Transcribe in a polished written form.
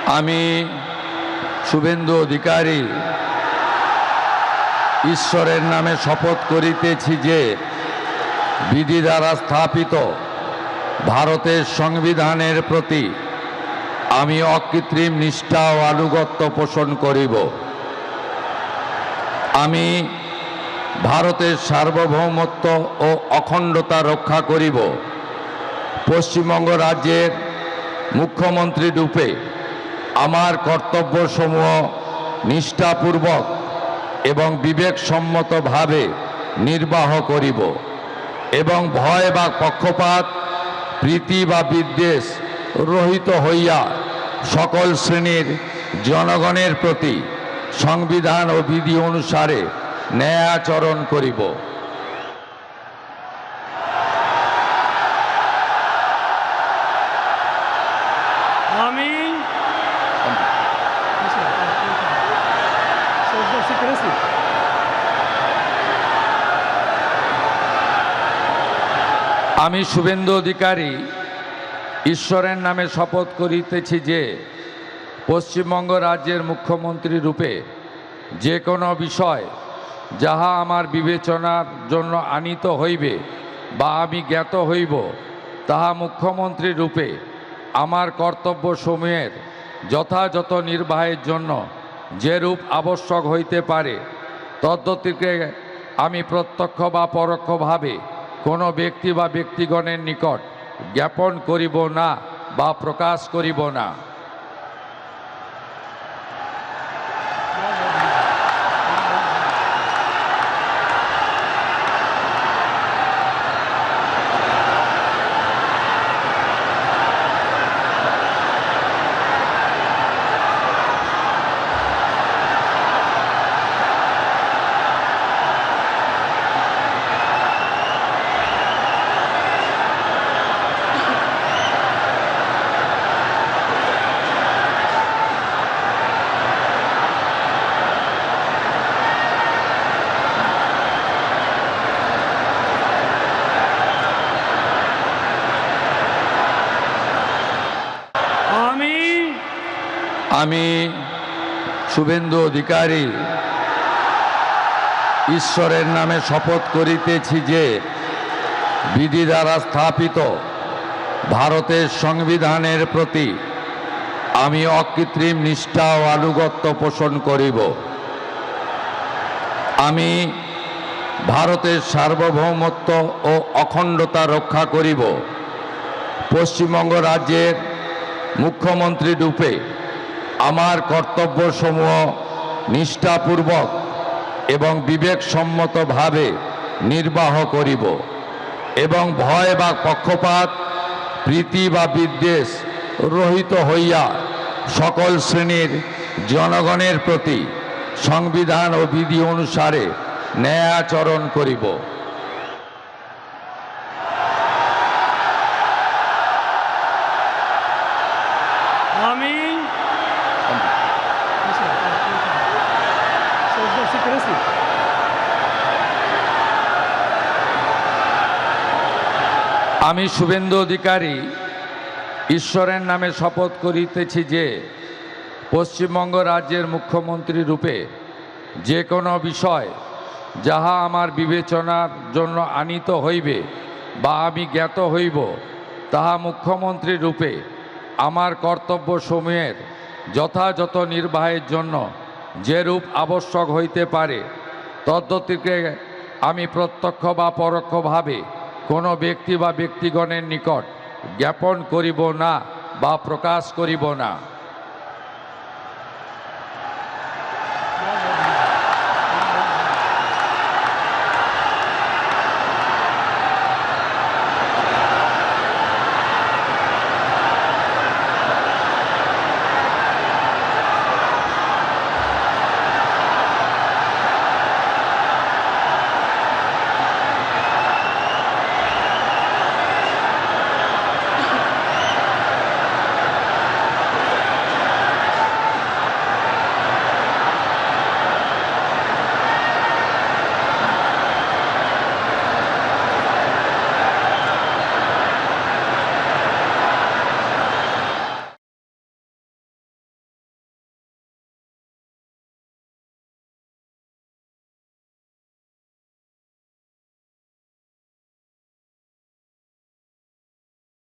আমি শুভেন্দু অধিকারী ঈশ্বরের নামে শপথ করিতেছি যে বিধি দ্বারা স্থাপিত ভারতের সংবিধানের প্রতি আমি অকৃত্রিম নিষ্ঠা ও আনুগত্য পোষণ করিব। আমি ভারতের সার্বভৌমত্ব ও অখণ্ডতা রক্ষা করিব। পশ্চিমবঙ্গ রাজ্যের মুখ্যমন্ত্রী রূপে আমার কর্তব্যসমূহ নিষ্ঠাপূর্বক এবং বিবেকসম্মতভাবে নির্বাহ করিব এবং ভয় বা পক্ষপাত, প্রীতি বা বিদ্বেষ রহিত হইয়া সকল শ্রেণীর জনগণের প্রতি সংবিধান ও বিধি অনুসারে ন্যায় আচরণ করিব। আমি শুভেন্দু অধিকারী ঈশ্বরের নামে শপথ করিতেছি যে পশ্চিমবঙ্গ রাজ্যের মুখ্যমন্ত্রী রূপে যে কোনো বিষয় যাহা আমার বিবেচনার জন্য আনীত হইবে বা আমি জ্ঞাত হইব, তাহা মুখ্যমন্ত্রী রূপে আমার কর্তব্যসমূহের যথাযথ নির্বাহের জন্য যেরূপ আবশ্যক হইতে পারে তদ্গতিকে আমি প্রত্যক্ষ বা পরোক্ষভাবে কোনো ব্যক্তি বা ব্যক্তিগণের নিকট জ্ঞাপন করিব না বা প্রকাশ করিব না। আমি শুভেন্দু অধিকারী ঈশ্বরের নামে শপথ করিতেছি যে বিধি দ্বারা স্থাপিত ভারতের সংবিধানের প্রতি আমি অকৃত্রিম নিষ্ঠা ও আনুগত্য পোষণ করিব। আমি ভারতের সার্বভৌমত্ব ও অখণ্ডতা রক্ষা করিব। পশ্চিমবঙ্গ রাজ্যের মুখ্যমন্ত্রী রূপে আমার কর্তব্যসমূহ নিষ্ঠাপূর্বক এবং বিবেকসম্মতভাবে নির্বাহ করিব এবং ভয় বা পক্ষপাত, প্রীতি বা বিদ্বেষ রহিত হইয়া সকল শ্রেণীর জনগণের প্রতি সংবিধান ও বিধি অনুসারে ন্যায় আচরণ করিব। আমি শুভেন্দু অধিকারী ঈশ্বরের নামে শপথ করিতেছি যে পশ্চিমবঙ্গ রাজ্যের মুখ্যমন্ত্রী রূপে যে কোনো বিষয় যাহা আমার বিবেচনার জন্য আনীত হইবে বা আমি জ্ঞাত হইব, তাহা মুখ্যমন্ত্রী রূপে আমার কর্তব্যসমূহের যথাযথ নির্বাহের জন্য যেরূপ আবশ্যক হইতে পারে তদ্গতিকে আমি প্রত্যক্ষ বা পরোক্ষভাবে কোনো ব্যক্তি বা ব্যক্তিগণের নিকট জ্ঞাপন করিব না বা প্রকাশ করিব না।